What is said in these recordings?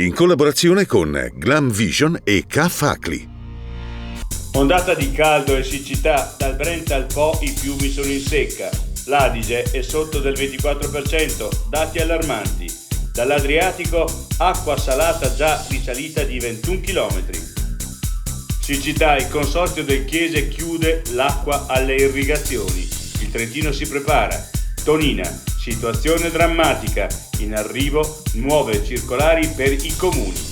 in collaborazione con Glam Vision e K-Facli. Ondata di caldo e siccità, dal Brent al Po i fiumi sono in secca. L'Adige è sotto del 24%, dati allarmanti. Dall'Adriatico, acqua salata già risalita di 21 km. Siccità, il consorzio del Chiese chiude l'acqua alle irrigazioni. Il Trentino si prepara. Tonina, situazione drammatica, in arrivo nuove circolari per i comuni.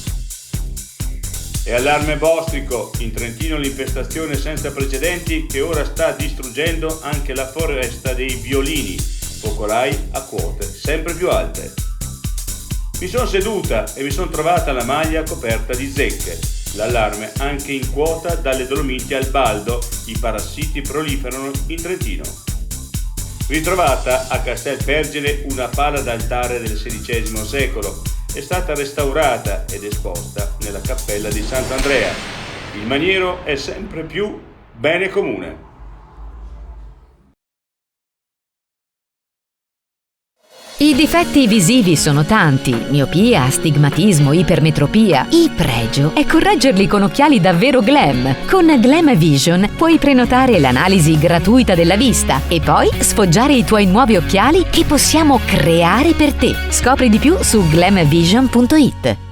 E allarme bostrico, in Trentino l'infestazione senza precedenti che ora sta distruggendo anche la foresta dei violini, focolai a quote sempre più alte. Mi sono seduta e mi sono trovata la maglia coperta di zecche. L'allarme anche in quota dalle Dolomiti al Baldo, i parassiti proliferano in Trentino. Ritrovata a Castelpergine una pala d'altare del XVI secolo, è stata restaurata ed esposta nella cappella di Sant'Andrea. Il maniero è sempre più bene comune. I difetti visivi sono tanti: miopia, astigmatismo, ipermetropia. Il pregio è correggerli con occhiali davvero glam. Con Glam Vision puoi prenotare l'analisi gratuita della vista e poi sfoggiare i tuoi nuovi occhiali che possiamo creare per te. Scopri di più su glamvision.it.